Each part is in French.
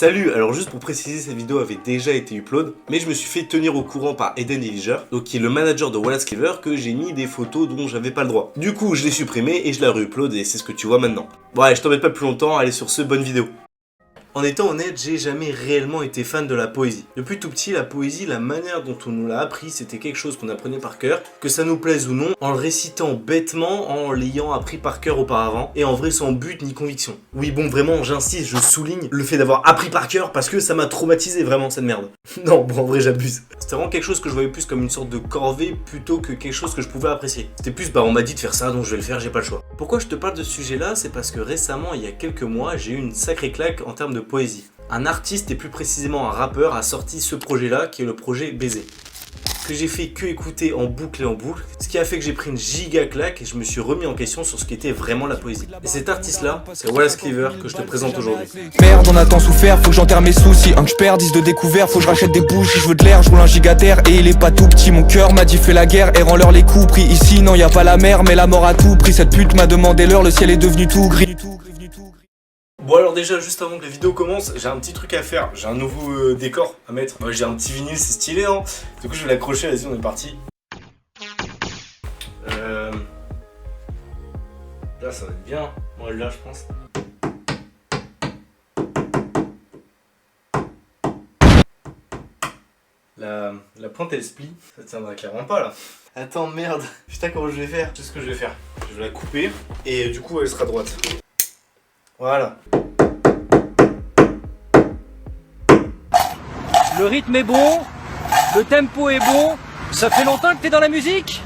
Salut, alors juste pour préciser, cette vidéo avait déjà été upload, mais je me suis fait tenir au courant par Eden Dilliger, donc qui est le manager de Wallace Cleaver, que j'ai mis des photos dont j'avais pas le droit. Du coup, je l'ai supprimé et je l'ai re-upload et c'est ce que tu vois maintenant. Bon allez, je t'embête pas plus longtemps, allez sur ce, bonne vidéo. En étant honnête, j'ai jamais réellement été fan de la poésie. Depuis tout petit, la poésie, la manière dont on nous l'a appris, c'était quelque chose qu'on apprenait par cœur, que ça nous plaise ou non, en le récitant bêtement, en l'ayant appris par cœur auparavant, et en vrai sans but ni conviction. Oui bon, vraiment, j'insiste, je souligne le fait d'avoir appris par cœur parce que ça m'a traumatisé vraiment cette merde. Non, bon en vrai j'abuse. C'était vraiment quelque chose que je voyais plus comme une sorte de corvée plutôt que quelque chose que je pouvais apprécier. C'était plus on m'a dit de faire ça donc je vais le faire, j'ai pas le choix. Pourquoi je te parle de ce sujet là, c'est parce que récemment, il y a quelques mois, j'ai eu une sacrée claque en termes de poésie. Un artiste et plus précisément un rappeur a sorti ce projet là qui est le projet Baiser. Que j'ai fait que écouter en boucle et en boucle, ce qui a fait que j'ai pris une giga claque et je me suis remis en question sur ce qu'était vraiment la poésie. Et cet artiste là, c'est Wallace Cleaver que je te présente aujourd'hui. Merde, on a tant souffert, faut que j'enterre mes soucis. Un que je perds, 10 de découvert, faut que je rachète des bouches. Si je veux de l'air, je roule un gigaterre et il est pas tout petit. Mon cœur m'a dit fais la guerre et rends-leur les coups pris. Ici non y a pas la mer mais la mort a tout pris. Cette pute m'a demandé l'heure, le ciel est devenu tout gris. Bon alors déjà, juste avant que la vidéo commence, j'ai un petit truc à faire. J'ai un nouveau décor à mettre. Moi j'ai un petit vinyle, c'est stylé hein. Du coup je vais l'accrocher, vas-y on est parti. Là ça va être bien. Bon là je pense. La pointe elle split. Ça tiendra clairement pas là. Attends merde. Putain comment je vais faire? Je sais ce que je vais faire. Je vais la couper et du coup elle sera droite. Voilà. Le rythme est bon, le tempo est bon, ça fait longtemps que t'es dans la musique?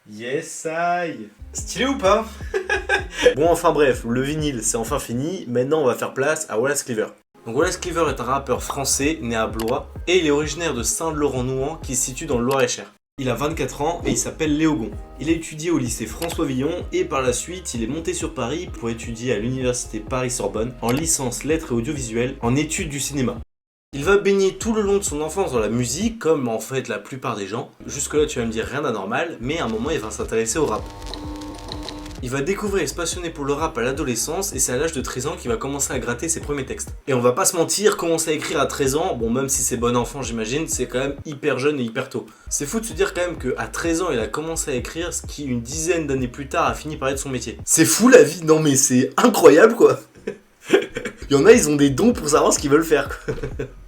Yes I. Stylé ou pas? Bon enfin bref, le vinyle c'est enfin fini, maintenant on va faire place à Wallace Cleaver. Donc Wallace Cleaver est un rappeur français né à Blois et il est originaire de Saint-Laurent-Nouan qui se situe dans le Loir-et-Cher. Il a 24 ans et il s'appelle Léogon. Il a étudié au lycée François Villon et par la suite il est monté sur Paris pour étudier à l'université Paris-Sorbonne en licence lettres et audiovisuelles en études du cinéma. Il va baigner tout le long de son enfance dans la musique comme en fait la plupart des gens. Jusque là tu vas me dire rien d'anormal mais à un moment il va s'intéresser au rap. Il va découvrir et se passionner pour le rap à l'adolescence et c'est à l'âge de 13 ans qu'il va commencer à gratter ses premiers textes. Et on va pas se mentir, commencer à écrire à 13 ans, bon même si c'est bon enfant j'imagine, c'est quand même hyper jeune et hyper tôt. C'est fou de se dire quand même qu'à 13 ans il a commencé à écrire ce qui une dizaine d'années plus tard a fini par être son métier. C'est fou la vie, non mais c'est incroyable quoi. Il y en a ils ont des dons pour savoir ce qu'ils veulent faire quoi.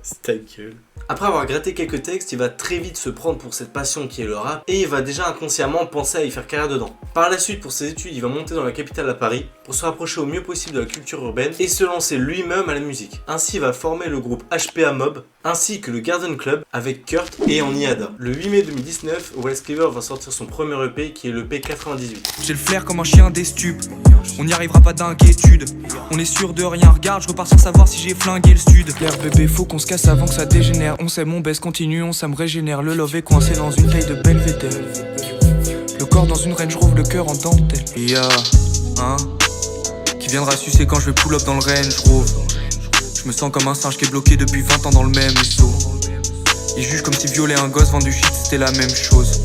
C'est ta gueule. Après avoir gratté quelques textes, il va très vite se prendre pour cette passion qui est le rap et il va déjà inconsciemment penser à y faire carrière dedans. Par la suite, pour ses études, il va monter dans la capitale à Paris pour se rapprocher au mieux possible de la culture urbaine et se lancer lui-même à la musique. Ainsi, il va former le groupe HPA Mob ainsi que le Garden Club avec Kurt et Eniada. Le 8 mai 2019, Wallace Cleaver va sortir son premier EP qui est l'EP 98. J'ai le flair comme un chien des stupes. On n'y arrivera pas d'inquiétude. On est sûr de rien, regarde, je repars sans savoir si j'ai flingué le stud. L'air bébé, faut qu'on se casse avant que ça dégénère. On s'aime, on baisse, continue, on ça me régénère. Le love est coincé dans une taille de Belvédère. Le corps dans une Range Rover, le cœur en dentelle. Y'a qui viendra sucer quand je vais pull up dans le Range Rover. Je me sens comme un singe qui est bloqué depuis 20 ans dans le même seau. Ils jugent comme si violer un gosse, vendre du shit c'était la même chose.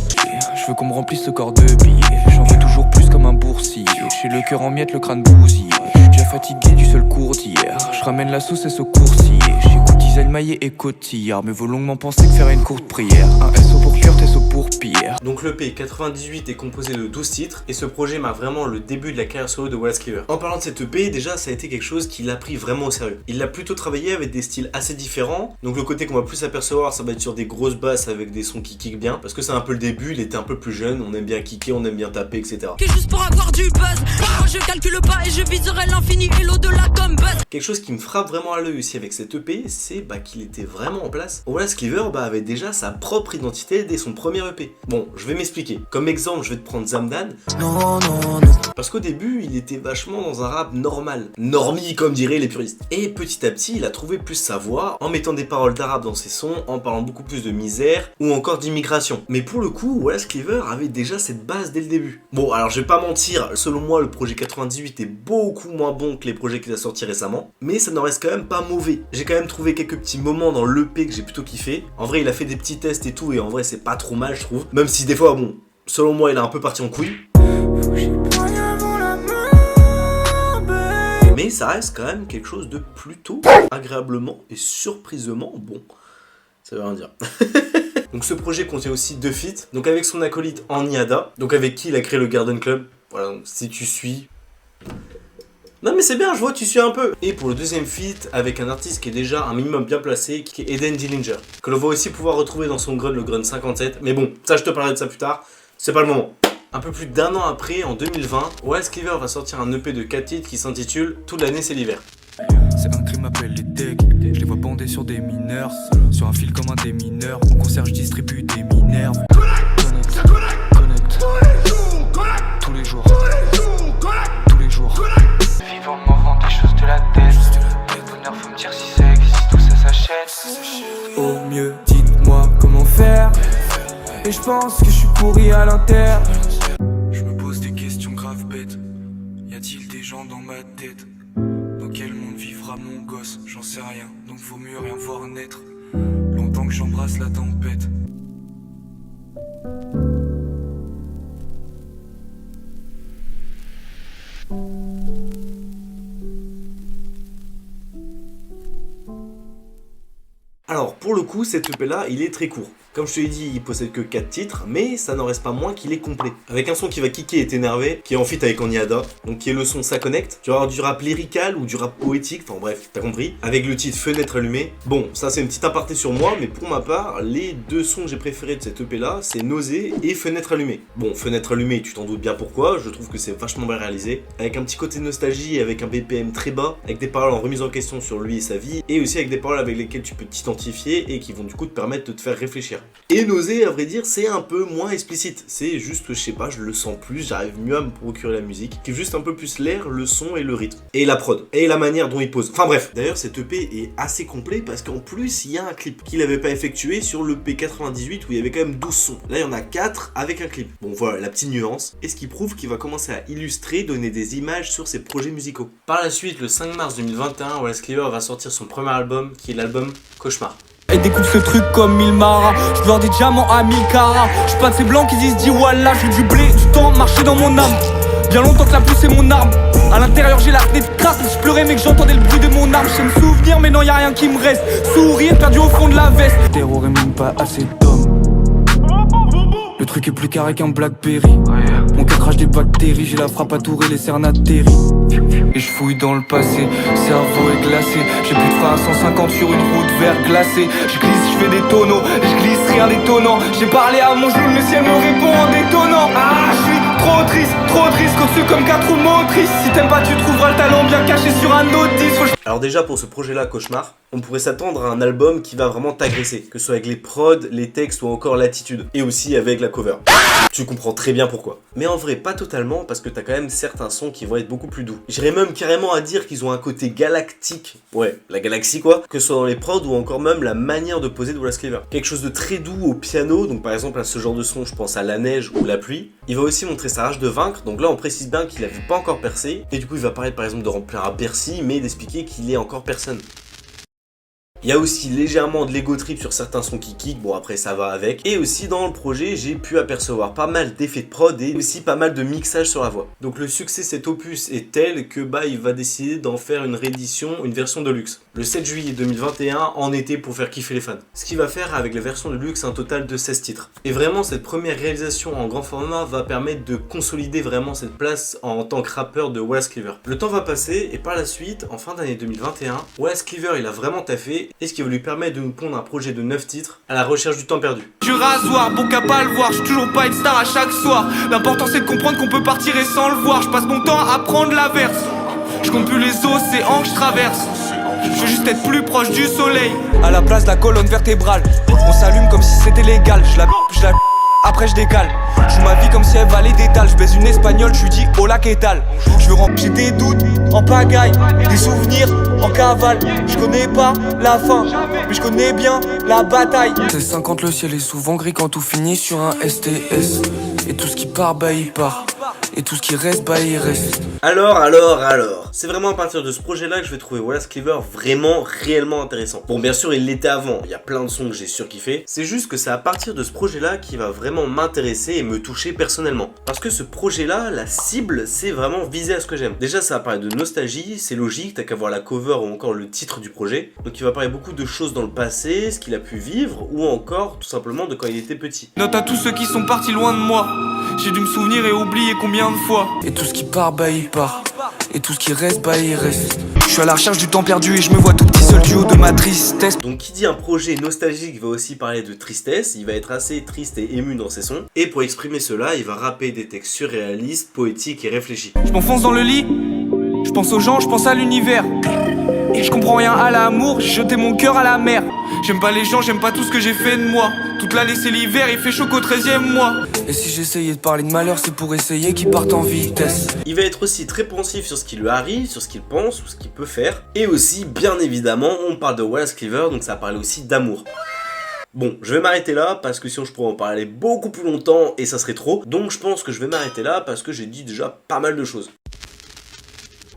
Je veux qu'on me remplisse le corps de billets. J'en veux toujours plus comme un boursier. J'ai le cœur en miettes, le crâne bousillé. J'suis déjà fatigué du seul cours d'hier. Je ramène la sauce et ce coursier. J'écoute Design Maillet et Cotillard. Mais vaut longuement penser que faire une courte prière. Un SO pour Kurt, SO pour Pierre. Donc l'EP 98 est composé de 12 titres et ce projet marque vraiment le début de la carrière solo de Wallace Cleaver. En parlant de cette EP, déjà ça a été quelque chose qu'il a pris vraiment au sérieux. Il l'a plutôt travaillé avec des styles assez différents. Donc le côté qu'on va plus apercevoir, ça va être sur des grosses basses avec des sons qui kickent bien. Parce que c'est un peu le début, il était un peu plus jeune, on aime bien kicker, on aime bien taper, etc. Que juste pour avoir du buzz. Moi je calcule pas et je viserai l'infini et l'au-delà comme buzz. Quelque chose qui me frappe vraiment à l'œil aussi avec cette EP, c'est qu'il était vraiment en place. Wallace Cleaver avait déjà sa propre identité dès son premier EP. Bon, je vais m'expliquer. Comme exemple, je vais te prendre Zamdan. Non. Parce qu'au début, il était vachement dans un rap normal. Normie, comme diraient les puristes. Et petit à petit, il a trouvé plus sa voix en mettant des paroles d'arabe dans ses sons, en parlant beaucoup plus de misère ou encore d'immigration. Mais pour le coup, Wallace Cleaver avait déjà cette base dès le début. Bon, alors je vais pas mentir, selon moi, le projet 98 est beaucoup moins bon que les projets qu'il a sortis récemment, mais ça n'en reste quand même pas mauvais. J'ai quand même trouvé quelques petits moments dans l'EP que j'ai plutôt kiffé. En vrai, il a fait des petits tests et tout, et en vrai, c'est pas trop mal, je trouve. Même si des fois, bon, selon moi, il a un peu parti en couille. Mais ça reste quand même quelque chose de plutôt agréablement et surprisement bon. Ça veut rien dire. Donc ce projet contient aussi 2 feats, donc avec son acolyte Aniada, donc avec qui il a créé le Garden Club. Voilà, donc si tu suis... Non mais c'est bien, je vois tu suis un peu. Et pour le deuxième feat, avec un artiste qui est déjà un minimum bien placé, qui est Eden Dillinger, que l'on va aussi pouvoir retrouver dans son grunt, le grunt 57. Mais bon, ça je te parlerai de ça plus tard, c'est pas le moment. Un peu plus d'1 an après, en 2020, Wallace Cleaver va sortir un EP de 4 titres qui s'intitule Toute l'année c'est l'hiver. C'est un crime, appelle les decks. Je les vois bandés sur des mineurs. Sur un fil comme un démineur. En concert, je distribue des minerves. Connect. Tous les jours. Tous les jours. Vivant m'en des choses de la tête. Bonheur, faut me dire si ça existe ou ça s'achète. Au mieux, dites-moi comment faire. Et je pense que je suis pourri à l'interne. Je me pose des questions graves bêtes. Y a-t-il des gens dans ma tête? Dans quel monde vivra mon gosse? J'en sais rien, donc vaut mieux rien voir naître. Longtemps que j'embrasse la tempête. Alors pour le coup, cet EP là, il est très court. Comme je te l'ai dit, il possède que 4 titres, mais ça n'en reste pas moins qu'il est complet. Avec un son qui va kicker et t'énerver, qui est en feat avec Aniada, donc qui est le son Ça Connecte. Tu vas avoir du rap lyrical ou du rap poétique, enfin bref, t'as compris. Avec le titre Fenêtre allumée. Bon, ça c'est une petite aparté sur moi, mais pour ma part, les 2 sons que j'ai préférés de cet EP là, c'est Nausée et Fenêtre allumée. Bon, Fenêtre allumée, tu t'en doutes bien pourquoi, je trouve que c'est vachement bien réalisé. Avec un petit côté nostalgie, avec un BPM très bas, avec des paroles en remise en question sur lui et sa vie, et aussi avec des paroles avec lesquelles tu peux t'identifier et qui vont du coup te permettre de te faire réfléchir. Et Nausée, à vrai dire, c'est un peu moins explicite. C'est juste que, je sais pas, je le sens plus, j'arrive mieux à me procurer la musique. Qui est juste un peu plus l'air, le son et le rythme. Et la prod. Et la manière dont il pose. Enfin bref. D'ailleurs, cet EP est assez complet parce qu'en plus, il y a un clip qu'il n'avait pas effectué sur le P98 où il y avait quand même 12 sons. Là, il y en a 4 avec un clip. Bon, voilà, la petite nuance. Et ce qui prouve qu'il va commencer à illustrer, donner des images sur ses projets musicaux. Par la suite, le 5 mars 2021, Wallace Cleaver va sortir son premier album, qui est l'album Cauchemar. Et découpe ce truc comme 1000 maras. Je vends des diamants à 1000 carats. Je suis pas de ces blancs qui disent voilà. Je veux du blé, du temps, marcher dans mon âme. Bien longtemps que la pluie c'est mon arme. À l'intérieur j'ai la fenêtre crasse. Je pleurais mais que j'entendais le bruit de mon arme. Je sais me souvenir mais non y'a rien qui me reste. Sourire perdu au fond de la veste. Terror et même pas assez d'hommes. Le truc est plus carré qu'un Blackberry. Mon cœur crache des bactéries. J'ai la frappe à tourrer, les cernes atterries. Et je fouille dans le passé, cerveau est glacé. J'ai plus de frein à 150 sur une route vert glacée. Je glisse, je fais des tonneaux, je glisse, rien d'étonnant. J'ai parlé à mon genou, le ciel me répond en détonnant. Ah, je suis trop triste, conçu comme 4 roues motrices. Si t'aimes pas, tu trouveras le talent bien caché sur un autre disque. Alors déjà pour ce projet-là, Cauchemar, on pourrait s'attendre à un album qui va vraiment t'agresser, que ce soit avec les prods, les textes ou encore l'attitude, et aussi avec la cover. Tu comprends très bien pourquoi. Mais en vrai, pas totalement, parce que t'as quand même certains sons qui vont être beaucoup plus doux. J'irais même carrément à dire qu'ils ont un côté galactique, ouais, la galaxie quoi, que ce soit dans les prods ou encore même la manière de poser de Wallace Cleaver. Quelque chose de très doux au piano, donc par exemple à ce genre de son, je pense à la neige ou la pluie. Il va aussi montrer sa rage de vaincre, donc là on précise bien qu'il n'avait pas encore percé, et du coup il va parler par exemple de remplir à Bercy, mais d'expliquer qu'il est encore personne. Il y a aussi légèrement de l'ego trip sur certains sons qui kick, bon après ça va avec. Et aussi dans le projet, j'ai pu apercevoir pas mal d'effets de prod et aussi pas mal de mixage sur la voix. Donc le succès de cet opus est tel que il va décider d'en faire une réédition, une version de luxe. Le 7 juillet 2021 en été pour faire kiffer les fans. Ce qui va faire avec la version de luxe un total de 16 titres. Et vraiment cette première réalisation en grand format va permettre de consolider vraiment cette place en tant que rappeur de Wallace Cleaver. Le temps va passer et par la suite, en fin d'année 2021, Wallace Cleaver il a vraiment taffé. Et ce qui va lui permettre de nous pondre un projet de 9 titres à la recherche du temps perdu. Du rasoir, bon qu'à pas le voir, je suis toujours pas une star à chaque soir. L'important c'est de comprendre qu'on peut partir et sans le voir. Je passe mon temps à prendre l'averse. Je compte plus les océans que je traverse. Je veux juste être plus proche du soleil. À la place de la colonne vertébrale, on s'allume comme si c'était légal. Je la après je décale. Je joue ma vie comme si elle valait des dalles. Je baise une espagnole, je lui dis hola que tal. Je veux remplir des doutes en pagaille, des souvenirs en cavale. Je connais pas la fin, mais je connais bien la bataille. C'est 50, le ciel est souvent gris quand tout finit sur un STS. Et tout ce qui part, il part. Et tout ce qui reste, bah il reste. Alors, c'est vraiment à partir de ce projet-là que je vais trouver Wallace Cleaver vraiment, réellement intéressant. Bon, bien sûr, il l'était avant, il y a plein de sons que j'ai surkiffé. C'est juste que c'est à partir de ce projet-là qui va vraiment m'intéresser et me toucher personnellement. Parce que ce projet-là, la cible, c'est vraiment visé à ce que j'aime. Déjà, ça va parler de nostalgie, c'est logique, t'as qu'à voir la cover ou encore le titre du projet. Donc il va parler beaucoup de choses dans le passé, ce qu'il a pu vivre, ou encore, tout simplement, de quand il était petit. Note à tous ceux qui sont partis loin de moi. J'ai dû me souvenir et oublier combien de fois. Et tout ce qui part, bah il part. Et tout ce qui reste, bah il reste. Je suis à la recherche du temps perdu et je me vois tout petit seul du haut de ma tristesse. Donc qui dit un projet nostalgique va aussi parler de tristesse, il va être assez triste et ému dans ses sons. Et pour exprimer cela, il va rapper des textes surréalistes, poétiques et réfléchis. Je m'enfonce dans le lit, je pense aux gens, je pense à l'univers. Et je comprends rien à l'amour, j'ai jeté mon cœur à la mer. J'aime pas les gens, j'aime pas tout ce que j'ai fait de moi. Toute l'année c'est l'hiver, il fait chaud qu'au 13e mois. Et si j'essayais de parler de malheur, c'est pour essayer qu'ils partent en vitesse. Il va être aussi très pensif sur ce qui lui arrive, sur ce qu'il pense ou ce qu'il peut faire. Et aussi, bien évidemment, on parle de Wallace Cleaver, donc ça va parler aussi d'amour. Bon, je vais m'arrêter là parce que sinon je pourrais en parler beaucoup plus longtemps et ça serait trop. Donc je pense que je vais m'arrêter là parce que j'ai dit déjà pas mal de choses.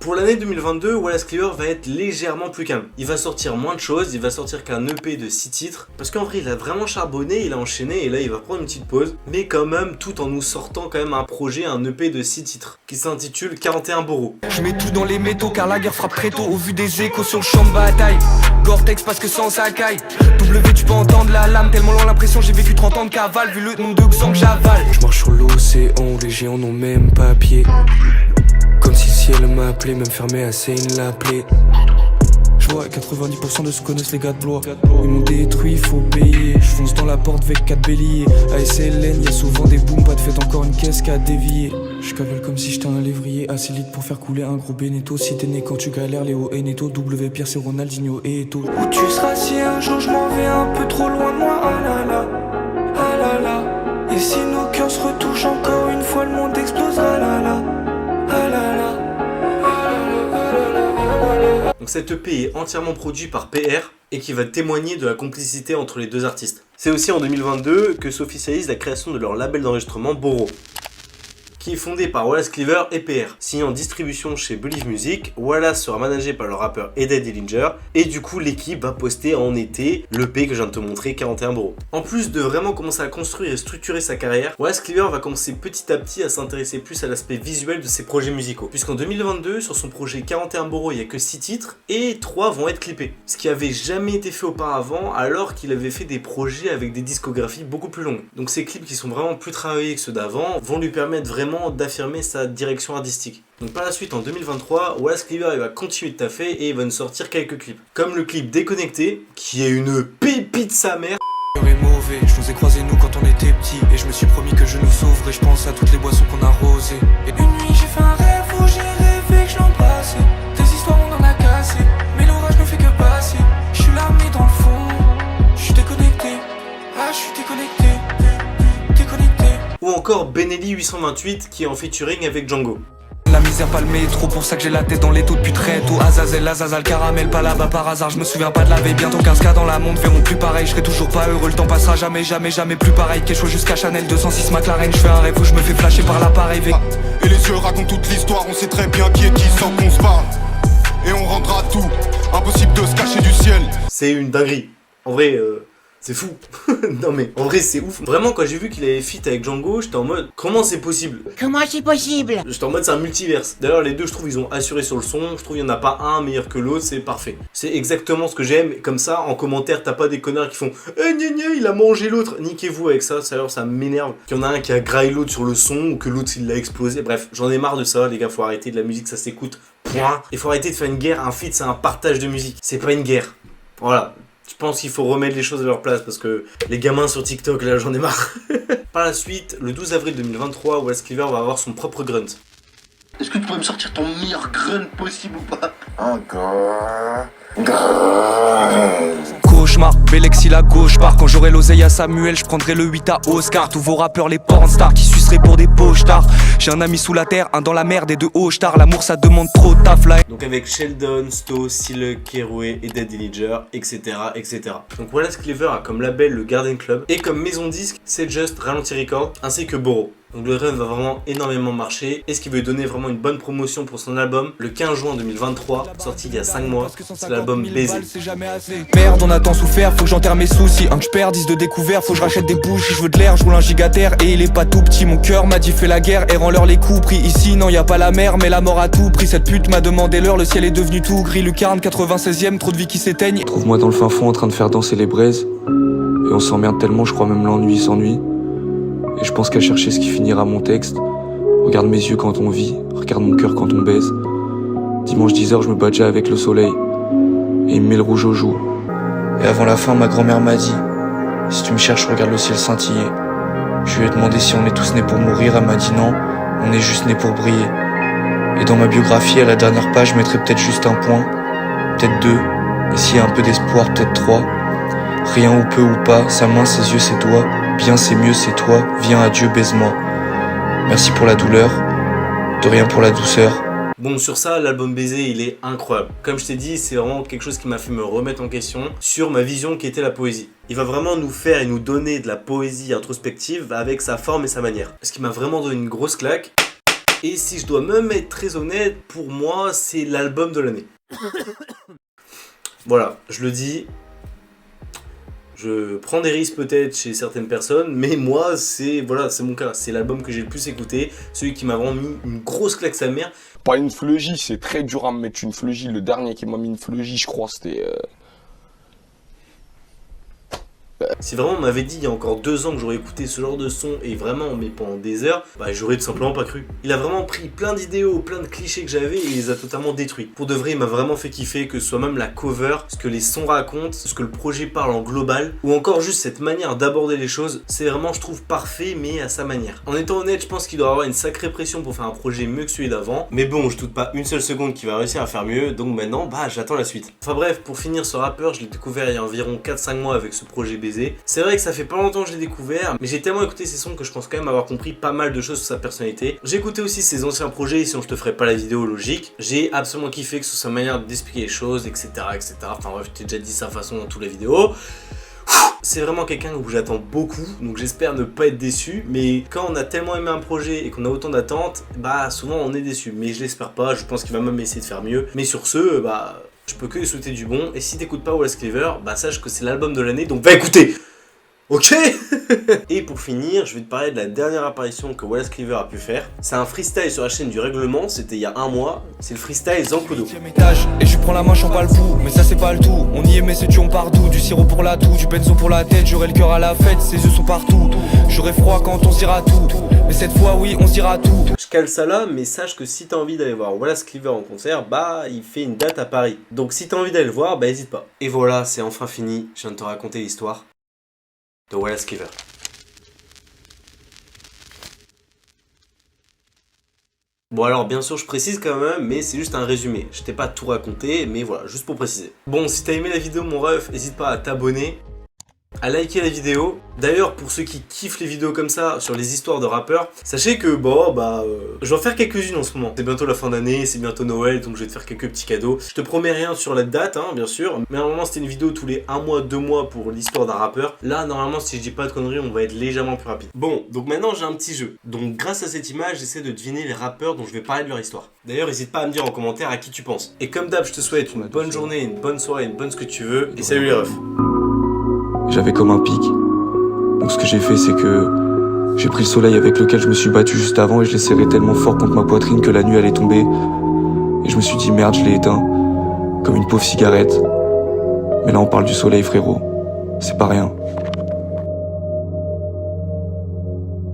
Pour l'année 2022, Wallace Cleaver va être légèrement plus calme. Il va sortir moins de choses, il va sortir qu'un EP de 6 titres. Parce qu'en vrai, il a vraiment charbonné, il a enchaîné et là il va prendre une petite pause. Mais quand même, tout en nous sortant quand même un projet, un EP de 6 titres. Qui s'intitule 41 Boros. Je mets tout dans les métaux car la guerre frappe très tôt. Au vu des échos sur le champ de bataille. Gore-Tex parce que sans ça caille. W tu peux entendre la lame. Tellement loin l'impression j'ai vécu 30 ans de cavale. Vu le nombre de sang que j'avale. Je marche sur l'océan, les géants n'ont même pas pied. Comme si le ciel m'appelait, même fermé à Seine l'appelait. Je vois 90% de ce que connaissent les gars de Blois. Ils m'ont détruit, faut payer. Je fonce dans la porte avec 4 béliers. ASLN, y'a souvent des booms, pas de fête, encore une caisse qu'à dévier. Je cavale comme si j'étais un lévrier, assez litre pour faire couler un gros Beneteau. Si t'es né quand tu galères, Léo et Neto, W Pierre, c'est Ronaldinho et Eto. Où tu seras si un jour je m'en vais un peu trop loin de moi, ah là là, ah là là. Et si nos cœurs se retouchent encore une fois, le monde explose, ah là là. Donc cet EP est entièrement produit par PR et qui va témoigner de la complicité entre les deux artistes. C'est aussi en 2022 que s'officialise la création de leur label d'enregistrement Boro, qui est fondé par Wallace Cleaver et PR. Signé en distribution chez Believe Music, Wallace sera managé par le rappeur Eddie Dillinger et du coup l'équipe va poster en été l'EP que je viens de te montrer, 41 Boros. En plus de vraiment commencer à construire et structurer sa carrière, Wallace Cleaver va commencer petit à petit à s'intéresser plus à l'aspect visuel de ses projets musicaux. Puisqu'en 2022, sur son projet 41 Boros, il n'y a que 6 titres et 3 vont être clippés. Ce qui avait jamais été fait auparavant alors qu'il avait fait des projets avec des discographies beaucoup plus longues. Donc ces clips qui sont vraiment plus travaillés que ceux d'avant vont lui permettre vraiment d'affirmer sa direction artistique. Donc par la suite en 2023, Wallace Cleaver il va continuer de taffer et il va nous sortir quelques clips. Comme le clip Déconnecté, qui est une pépite sa mère. Est mauvais, je nous ai croisés nous quand on était petits. Et je me suis promis que je nous sauverai, je pense à toutes les boissons qu'on a arrosées. Et une nuit j'ai fait un rêve où j'ai rêvé que je l'embrassais. Des histoires on en a cassé, mais l'orage ne fait que passer. Je suis là mais dans le fond, je suis déconnecté. Ah je suis déconnecté. Ou encore Benelli 828 qui est en featuring avec Django. La misère pas le métro, pour ça que j'ai la tête dans les taux depuis très tôt. Azazel, Azazal, caramel, pas là-bas par hasard. Je me souviens pas de la veille, bientôt 15 cas dans la monde verront plus pareil. Je serai toujours pas heureux, le temps passera jamais, jamais, jamais plus pareil. Quelque chose jusqu'à Chanel 206 McLaren. Je fais un rêve où je me fais flasher par l'appareil. Et les yeux racontent toute l'histoire, on sait très bien qui est qui sans qu'on se parle. Et on rendra tout, impossible de se cacher du ciel. C'est une dinguerie. En vrai, c'est fou. Non mais, en vrai c'est ouf. Vraiment quand j'ai vu qu'il avait feat avec Django, j'étais en mode, comment c'est possible? Comment c'est possible? J'étais en mode c'est un multiverse. D'ailleurs les deux je trouve ils ont assuré sur le son. Je trouve il n'y en a pas un meilleur que l'autre, c'est parfait. C'est exactement ce que j'aime. Comme ça en commentaire t'as pas des connards qui font gna gna il a mangé l'autre. Niquez-vous avec ça, alors ça m'énerve. Qu'il y en a un qui a graillé l'autre sur le son ou que l'autre il l'a explosé. Bref, j'en ai marre de ça les gars, faut arrêter de la musique, ça s'écoute. Point. Il faut arrêter de faire une guerre, un feat c'est un partage de musique. C'est pas une guerre. Voilà. Je pense qu'il faut remettre les choses à leur place parce que les gamins sur TikTok, là, j'en ai marre. Par la suite, le 12 avril 2023, Wallace Cleaver va avoir son propre grunt. Est-ce que tu pourrais me sortir ton meilleur grunt possible ou pas? Encore. Cauchemar, Bélexi la gauche part. Quand j'aurai l'oseille à Samuel, je prendrai le 8 à Oscar. Tous vos rappeurs, les pornstars qui suceraient pour des pochetars. J'ai un ami sous la terre, un dans la merde et deux hauts stars. L'amour ça demande trop de taf là. Donc avec Sheldon, Sto, Silk, Keroué, Eddie Dillinger, etc., etc. Donc Wallace Cleaver a comme label le Garden Club et comme maison disque, c'est Just Ralenti Records ainsi que Boro. Donc le run va vraiment énormément marcher et ce qui veut donner vraiment une bonne promotion pour son album le 15 juin 2023, sorti il y a 5 mois, c'est l'album Baiser. Merde, on a tant souffert, faut que j'enterre mes soucis. Un que je perds, 10 de découvert, faut que je rachète des bouches. Si je veux de l'air, je roule un gigaterre et il est pas tout petit. Mon cœur m'a dit fais la guerre et rends-leur les coups pris. Ici, non, y a pas la mer, mais la mort à tout prix. Cette pute m'a demandé l'heure, le ciel est devenu tout gris. Lucarne, 96ème, trop de vie qui s'éteignent. Trouve-moi dans le fin fond en train de faire danser les braises. Et on s'emmerde tellement, je crois même l'ennui s'ennuie. Et je pense qu'à chercher ce qui finira mon texte. Regarde mes yeux quand on vit, regarde mon cœur quand on baise. Dimanche 10h, je me bats déjà avec le soleil. Et il me met le rouge aux joues. Et avant la fin, ma grand-mère m'a dit: si tu me cherches, regarde le ciel scintiller. Je lui ai demandé si on est tous nés pour mourir, elle m'a dit non, on est juste nés pour briller. Et dans ma biographie, à la dernière page, je mettrai peut-être juste un point, peut-être 2, et s'il y a un peu d'espoir, peut-être 3. Rien ou peu ou pas, sa main, ses yeux, ses doigts. Bien c'est mieux, c'est toi, viens adieu, baise-moi. Merci pour la douleur, de rien pour la douceur. Bon, sur ça, l'album Baiser, il est incroyable. Comme je t'ai dit, c'est vraiment quelque chose qui m'a fait me remettre en question sur ma vision qui était la poésie. Il va vraiment nous faire et nous donner de la poésie introspective avec sa forme et sa manière. Ce qui m'a vraiment donné une grosse claque. Et si je dois même être très honnête, pour moi, c'est l'album de l'année. Voilà, je le dis. Je prends des risques peut-être chez certaines personnes, mais moi, c'est mon cas. C'est l'album que j'ai le plus écouté, celui qui m'a vraiment mis une grosse claque sa mère. Pas une fleugie, c'est très dur à me mettre une fleugie. Le dernier qui m'a mis une fleugie, je crois, c'était... Si vraiment on m'avait dit il y a encore 2 ans que j'aurais écouté ce genre de son et vraiment mais pendant des heures, bah j'aurais tout simplement pas cru. Il a vraiment pris plein d'idéaux, plein de clichés que j'avais et il les a totalement détruits. Pour de vrai, il m'a vraiment fait kiffer, que ce soit même la cover, ce que les sons racontent, ce que le projet parle en global, ou encore juste cette manière d'aborder les choses, c'est vraiment, je trouve, parfait mais à sa manière. En étant honnête, je pense qu'il doit avoir une sacrée pression pour faire un projet mieux que celui d'avant, mais bon, je doute pas une seule seconde qu'il va réussir à faire mieux, donc maintenant, bah j'attends la suite. Enfin bref, pour finir ce rappeur, je l'ai découvert il y a environ 4-5 mois avec ce projet Baiser. C'est vrai que ça fait pas longtemps que je l'ai découvert, mais j'ai tellement écouté ses sons que je pense quand même avoir compris pas mal de choses sur sa personnalité. J'ai écouté aussi ses anciens projets, sinon je te ferai pas la vidéo logique. J'ai absolument kiffé que ce soit sa manière d'expliquer les choses, etc. etc. Enfin bref, je t'ai déjà dit sa façon dans toutes les vidéos. C'est vraiment quelqu'un où j'attends beaucoup, donc j'espère ne pas être déçu, mais quand on a tellement aimé un projet et qu'on a autant d'attentes, bah souvent on est déçu, mais je l'espère pas, je pense qu'il va même essayer de faire mieux. Mais sur ce, bah je peux que lui souhaiter du bon, et si t'écoutes pas Wallace Cleaver, bah sache que c'est l'album de l'année, donc va écouter. Ok. Et pour finir, je vais te parler de la dernière apparition que Wallace Cleaver a pu faire. C'est un freestyle sur la chaîne du Règlement, c'était il y a 1 mois. C'est le freestyle Zankodo. Et je prends la main, j'en pas le pouls, mais ça c'est pas le tout. On y est mais c'est tu on part d'où? Du sirop pour la toux, du benzo pour la tête. J'aurai le cœur à la fête, ses yeux sont partout. J'aurai froid quand on se dira tout, mais cette fois oui on se dira tout. Je cale ça là, mais sache que si t'as envie d'aller voir Wallace Cleaver en concert, bah il fait une date à Paris. Donc si t'as envie d'aller le voir, bah hésite pas. Et voilà, c'est enfin fini, je viens de te raconter l'histoire de Wallace Cleaver. Bon alors bien sûr je précise quand même, mais c'est juste un résumé. Je t'ai pas tout raconté, mais voilà, juste pour préciser. Bon, si t'as aimé la vidéo mon ref, n'hésite pas à t'abonner, à liker la vidéo. D'ailleurs, pour ceux qui kiffent les vidéos comme ça, sur les histoires de rappeurs, sachez que bon, je vais en faire quelques-unes en ce moment. C'est bientôt la fin d'année, c'est bientôt Noël, donc je vais te faire quelques petits cadeaux. Je te promets rien sur la date, hein, bien sûr, mais normalement c'était une vidéo tous les 1 mois, 2 mois pour l'histoire d'un rappeur. Là, normalement, si je dis pas de conneries, on va être légèrement plus rapide. Bon, donc maintenant j'ai un petit jeu. Donc grâce à cette image, j'essaie de deviner les rappeurs dont je vais parler de leur histoire. D'ailleurs, n'hésite pas à me dire en commentaire à qui tu penses. Et comme d'hab, je te souhaite une bonne journée, une bonne soirée, une bonne ce que tu veux, et salut les refs. J'avais comme un pic. Donc ce que j'ai fait, c'est que j'ai pris le soleil avec lequel je me suis battu juste avant et je l'ai serré tellement fort contre ma poitrine que la nuit allait tomber. Et je me suis dit merde, je l'ai éteint, comme une pauvre cigarette. Mais là on parle du soleil frérot, c'est pas rien.